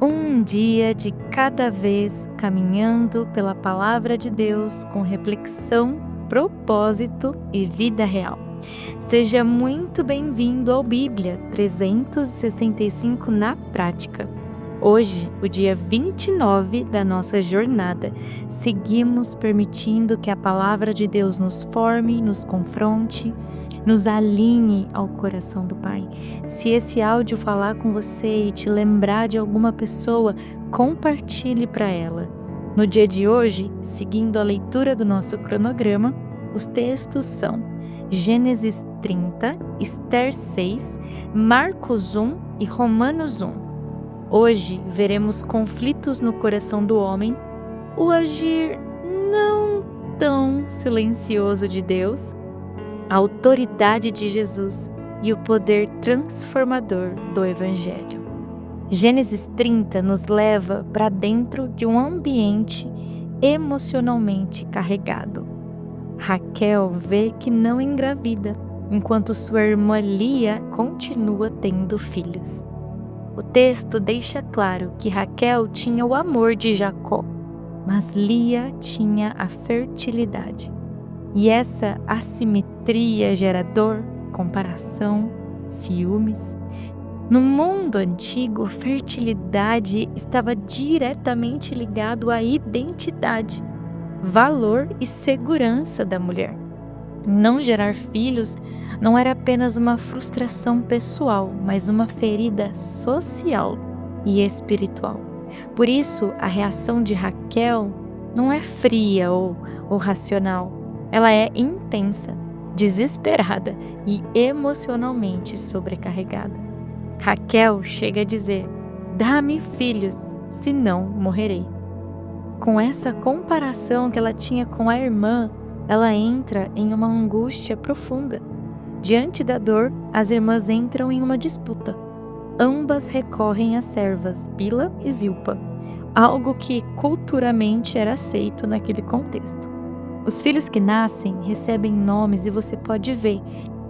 Um dia de cada vez, caminhando pela palavra de Deus com reflexão, propósito e vida real. Seja muito bem-vindo ao Bíblia 365 na prática. Hoje, o dia 29 da nossa jornada, seguimos permitindo que a palavra de Deus nos forme, nos confronte, nos alinhe ao coração do Pai. Se esse áudio falar com você e te lembrar de alguma pessoa, compartilhe para ela. No dia de hoje, seguindo a leitura do nosso cronograma, os textos são Gênesis 30, Ester 6, Marcos 1 e Romanos 1. Hoje veremos conflitos no coração do homem, o agir não tão silencioso de Deus, a autoridade de Jesus e o poder transformador do Evangelho. Gênesis 30 nos leva para dentro de um ambiente emocionalmente carregado. Raquel vê que não engravida, enquanto sua irmã Lia continua tendo filhos. O texto deixa claro que Raquel tinha o amor de Jacó, mas Lia tinha a fertilidade. E essa assimetria gera dor, comparação, ciúmes. No mundo antigo, fertilidade estava diretamente ligado à identidade, valor e segurança da mulher. Não gerar filhos não era apenas uma frustração pessoal, mas uma ferida social e espiritual. Por isso, a reação de Raquel não é fria ou racional. Ela é intensa, desesperada e emocionalmente sobrecarregada. Raquel chega a dizer: "Dá-me filhos, senão morrerei." Com essa comparação que ela tinha com a irmã, ela entra em uma angústia profunda. Diante da dor, as irmãs entram em uma disputa. Ambas recorrem às servas, Bila e Zilpa, algo que culturalmente era aceito naquele contexto. Os filhos que nascem recebem nomes e você pode ver,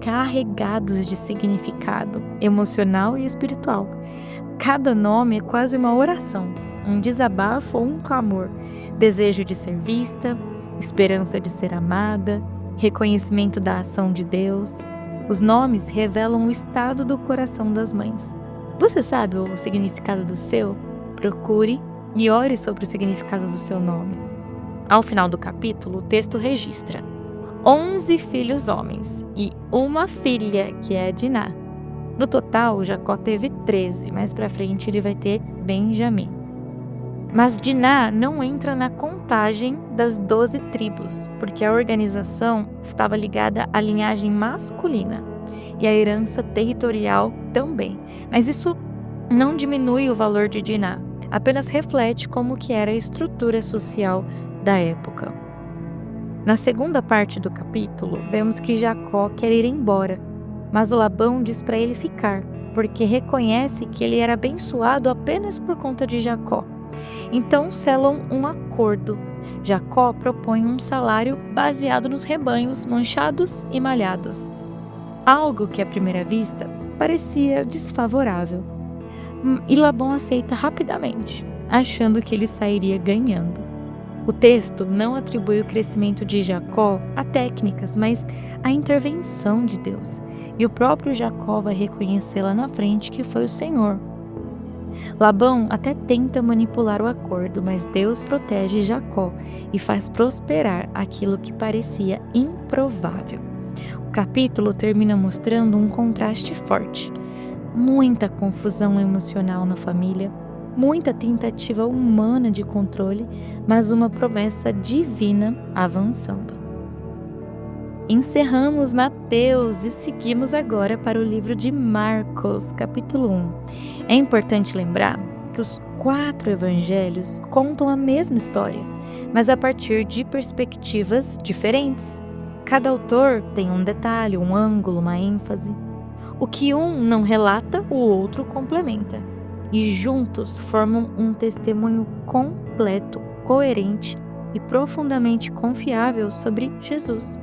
carregados de significado emocional e espiritual. Cada nome é quase uma oração, um desabafo ou um clamor, desejo de ser vista, esperança de ser amada, reconhecimento da ação de Deus. Os nomes revelam o estado do coração das mães. Você sabe o significado do seu? Procure e ore sobre o significado do seu nome. Ao final do capítulo, o texto registra 11 filhos homens e uma filha, que é Diná. No total, Jacó teve 13, mais para frente ele vai ter Benjamim. Mas Diná não entra na contagem das 12 tribos, porque a organização estava ligada à linhagem masculina e à herança territorial também. Mas isso não diminui o valor de Diná, apenas reflete como que era a estrutura social da época. Na segunda parte do capítulo, vemos que Jacó quer ir embora, mas Labão diz para ele ficar, porque reconhece que ele era abençoado apenas por conta de Jacó. Então selam um acordo. Jacó propõe um salário baseado nos rebanhos manchados e malhados. Algo que à primeira vista parecia desfavorável. E Labão aceita rapidamente, achando que ele sairia ganhando. O texto não atribui o crescimento de Jacó a técnicas, mas à intervenção de Deus. E o próprio Jacó vai reconhecer lá na frente que foi o Senhor. Labão até tenta manipular o acordo, mas Deus protege Jacó e faz prosperar aquilo que parecia improvável. O capítulo termina mostrando um contraste forte. Muita confusão emocional na família, muita tentativa humana de controle, mas uma promessa divina avançando. Encerramos Mateus e seguimos agora para o livro de Marcos, capítulo 1. É importante lembrar que os 4 evangelhos contam a mesma história, mas a partir de perspectivas diferentes. Cada autor tem um detalhe, um ângulo, uma ênfase. O que um não relata, o outro complementa. E juntos formam um testemunho completo, coerente e profundamente confiável sobre Jesus.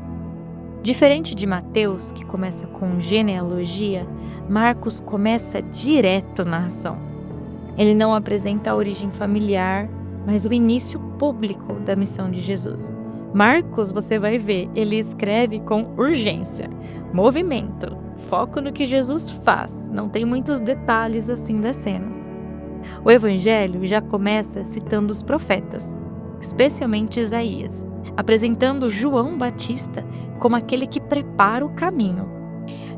Diferente de Mateus, que começa com genealogia, Marcos começa direto na ação. Ele não apresenta a origem familiar, mas o início público da missão de Jesus. Marcos, você vai ver, ele escreve com urgência, movimento, foco no que Jesus faz, não tem muitos detalhes assim das cenas. O Evangelho já começa citando os profetas, especialmente Isaías, apresentando João Batista como aquele que prepara o caminho.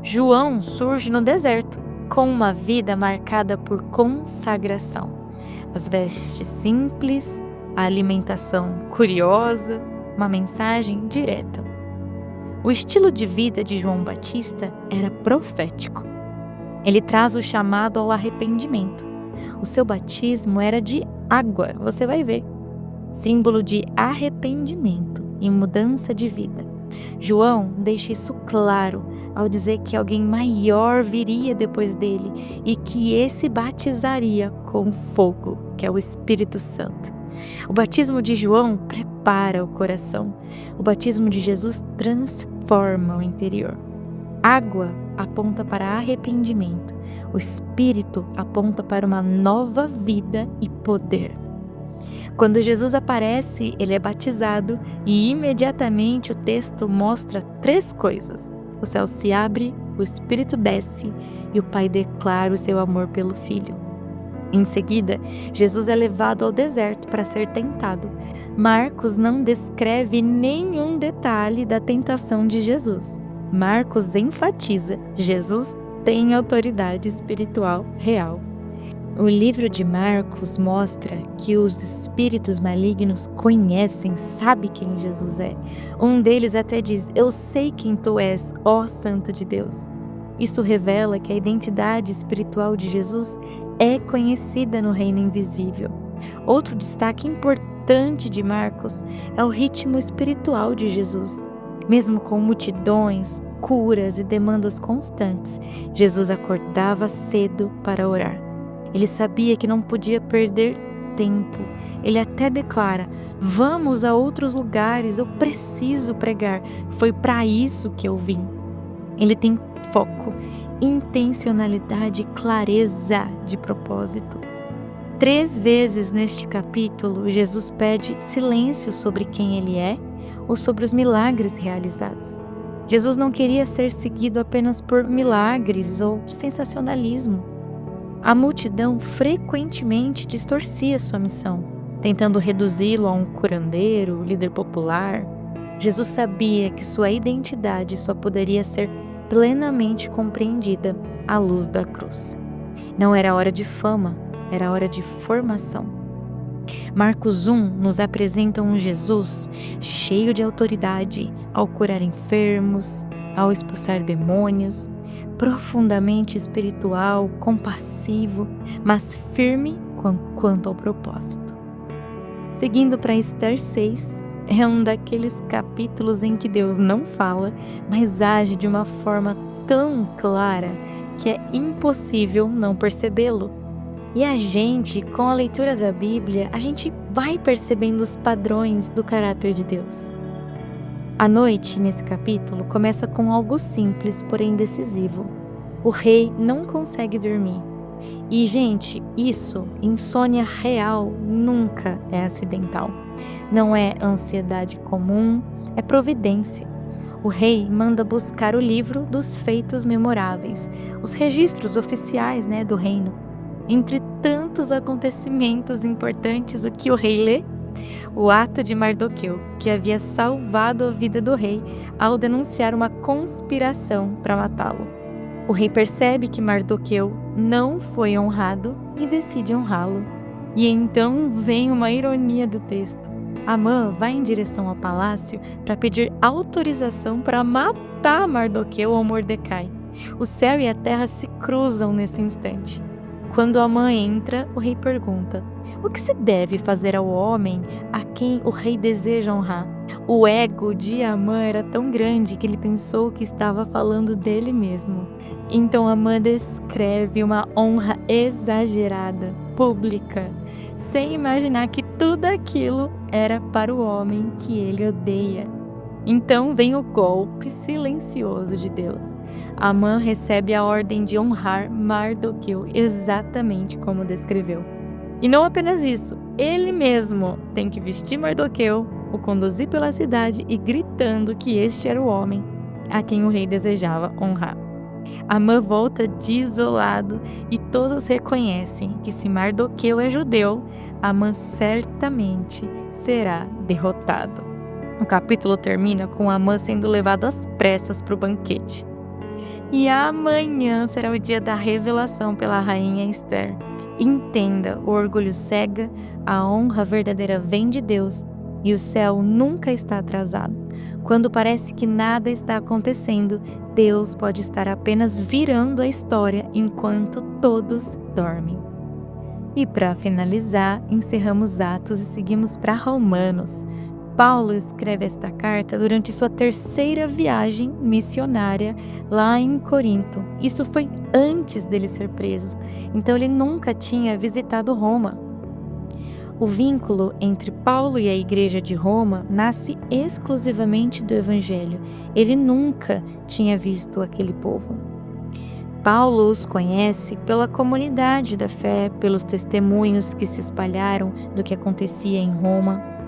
João surge no deserto, com uma vida marcada por consagração. As vestes simples, a alimentação curiosa, uma mensagem direta. O estilo de vida de João Batista era profético. Ele traz o chamado ao arrependimento. O seu batismo era de água, você vai ver, símbolo de arrependimento e mudança de vida. João deixa isso claro ao dizer que alguém maior viria depois dele e que esse batizaria com fogo, que é o Espírito Santo. O batismo de João prepara o coração. O batismo de Jesus transforma o interior. Água aponta para arrependimento. O Espírito aponta para uma nova vida e poder. Quando Jesus aparece, ele é batizado e imediatamente o texto mostra 3 coisas. O céu se abre, o Espírito desce e o Pai declara o seu amor pelo Filho. Em seguida, Jesus é levado ao deserto para ser tentado. Marcos não descreve nenhum detalhe da tentação de Jesus. Marcos enfatiza: Jesus tem autoridade espiritual real. O livro de Marcos mostra que os espíritos malignos conhecem, sabem quem Jesus é. Um deles até diz: "Eu sei quem tu és, ó Santo de Deus." Isso revela que a identidade espiritual de Jesus é conhecida no reino invisível. Outro destaque importante de Marcos é o ritmo espiritual de Jesus. Mesmo com multidões, curas e demandas constantes, Jesus acordava cedo para orar. Ele sabia que não podia perder tempo. Ele até declara: "Vamos a outros lugares, eu preciso pregar. Foi para isso que eu vim." Ele tem foco, intencionalidade e clareza de propósito. 3 vezes neste capítulo, Jesus pede silêncio sobre quem ele é ou sobre os milagres realizados. Jesus não queria ser seguido apenas por milagres ou sensacionalismo. A multidão frequentemente distorcia sua missão, tentando reduzi-lo a um curandeiro, líder popular. Jesus sabia que sua identidade só poderia ser plenamente compreendida à luz da cruz. Não era hora de fama, era hora de formação. Marcos 1 nos apresenta um Jesus cheio de autoridade ao curar enfermos, ao expulsar demônios, profundamente espiritual, compassivo, mas firme quanto ao propósito. Seguindo para Esther 6, é um daqueles capítulos em que Deus não fala, mas age de uma forma tão clara que é impossível não percebê-lo. E a gente, com a leitura da Bíblia, a gente vai percebendo os padrões do caráter de Deus. A noite, nesse capítulo, começa com algo simples, porém decisivo. O rei não consegue dormir. E, gente, isso, insônia real, nunca é acidental. Não é ansiedade comum, é providência. O rei manda buscar o livro dos feitos memoráveis, os registros oficiais, do reino. Entre tantos acontecimentos importantes, o que o rei lê? O ato de Mardoqueu, que havia salvado a vida do rei ao denunciar uma conspiração para matá-lo. O rei percebe que Mardoqueu não foi honrado e decide honrá-lo. E então vem uma ironia do texto. Amã vai em direção ao palácio para pedir autorização para matar Mardoqueu ou Mordecai. O céu e a terra se cruzam nesse instante. Quando Amã entra, o rei pergunta: o que se deve fazer ao homem a quem o rei deseja honrar? O ego de Amã era tão grande que ele pensou que estava falando dele mesmo. Então Amã descreve uma honra exagerada, pública, sem imaginar que tudo aquilo era para o homem que ele odeia. Então vem o golpe silencioso de Deus. Amã recebe a ordem de honrar Mardoqueu exatamente como descreveu. E não apenas isso, ele mesmo tem que vestir Mardoqueu, o conduzir pela cidade e gritando que este era o homem a quem o rei desejava honrar. Amã volta desolado e todos reconhecem que se Mardoqueu é judeu, Amã certamente será derrotado. O capítulo termina com Amã sendo levado às pressas para o banquete. E amanhã será o dia da revelação pela rainha Esther. Entenda, o orgulho cega, a honra verdadeira vem de Deus e o céu nunca está atrasado. Quando parece que nada está acontecendo, Deus pode estar apenas virando a história enquanto todos dormem. E para finalizar, encerramos Atos e seguimos para Romanos. Paulo escreve esta carta durante sua terceira viagem missionária lá em Corinto. Isso foi antes dele ser preso, então ele nunca tinha visitado Roma. O vínculo entre Paulo e a igreja de Roma nasce exclusivamente do Evangelho. Ele nunca tinha visto aquele povo. Paulo os conhece pela comunidade da fé, pelos testemunhos que se espalharam do que acontecia em Roma.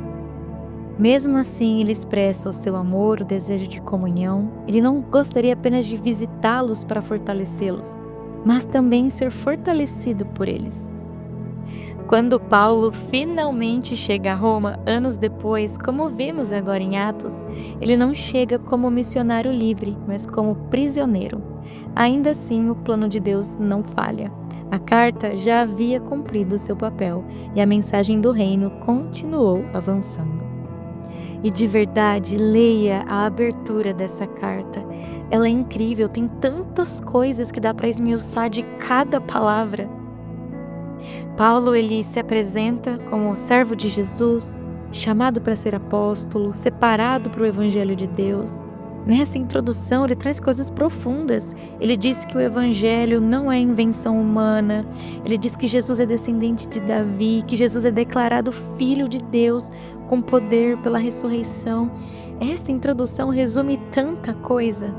Mesmo assim, ele expressa o seu amor, o desejo de comunhão. Ele não gostaria apenas de visitá-los para fortalecê-los, mas também ser fortalecido por eles. Quando Paulo finalmente chega a Roma, anos depois, como vimos agora em Atos, ele não chega como missionário livre, mas como prisioneiro. Ainda assim, o plano de Deus não falha. A carta já havia cumprido seu papel e a mensagem do reino continuou avançando. E de verdade, leia a abertura dessa carta. Ela é incrível, tem tantas coisas que dá para esmiuçar de cada palavra. Paulo, ele se apresenta como servo de Jesus, chamado para ser apóstolo, separado para o Evangelho de Deus. Nessa introdução, ele traz coisas profundas. Ele diz que o Evangelho não é invenção humana. Ele diz que Jesus é descendente de Davi, que Jesus é declarado Filho de Deus com poder pela ressurreição. Essa introdução resume tanta coisa.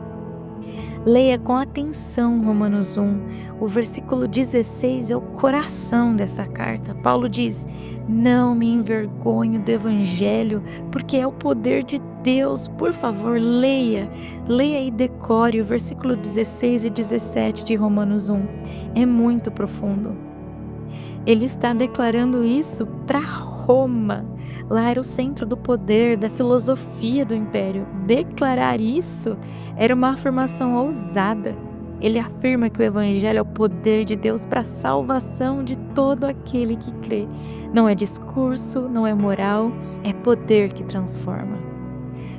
Leia com atenção Romanos 1. O versículo 16 é o coração dessa carta. Paulo diz: não me envergonho do Evangelho, porque é o poder de Deus. Por favor, leia e decore o versículo 16 e 17 de Romanos 1. É muito profundo. Ele está declarando isso para Roma. Lá era o centro do poder, da filosofia do império. Declarar isso era uma afirmação ousada. Ele afirma que o Evangelho é o poder de Deus para a salvação de todo aquele que crê. Não é discurso, não é moral, é poder que transforma.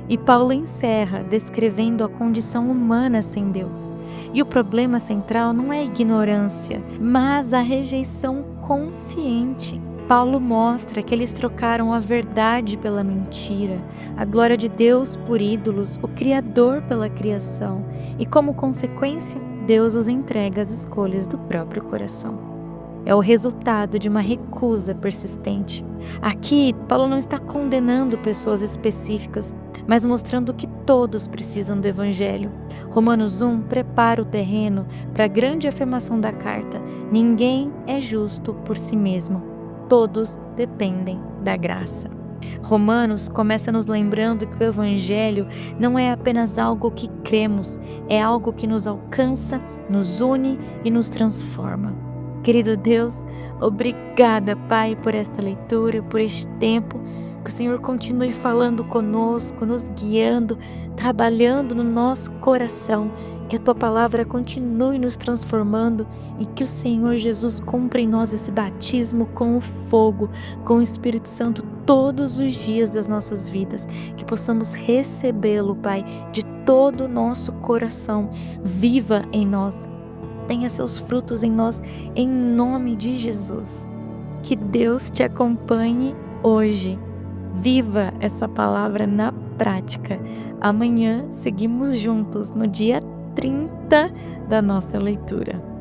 E Paulo encerra descrevendo a condição humana sem Deus. E o problema central não é a ignorância, mas a rejeição consciente. Paulo mostra que eles trocaram a verdade pela mentira, a glória de Deus por ídolos, o Criador pela criação, e como consequência, Deus os entrega às escolhas do próprio coração. É o resultado de uma recusa persistente. Aqui, Paulo não está condenando pessoas específicas, mas mostrando que todos precisam do Evangelho. Romanos 1 prepara o terreno para a grande afirmação da carta: ninguém é justo por si mesmo. Todos dependem da graça. Romanos começa nos lembrando que o Evangelho não é apenas algo que cremos, é algo que nos alcança, nos une e nos transforma. Querido Deus, obrigada, Pai, por esta leitura, por este tempo. Que o Senhor continue falando conosco, nos guiando, trabalhando no nosso coração. Que a Tua palavra continue nos transformando e que o Senhor Jesus cumpra em nós esse batismo com o fogo, com o Espírito Santo todos os dias das nossas vidas. Que possamos recebê-lo, Pai, de todo o nosso coração. Viva em nós, tenha seus frutos em nós, em nome de Jesus. Que Deus te acompanhe hoje. Viva essa palavra na prática. Amanhã seguimos juntos no dia 30 da nossa leitura.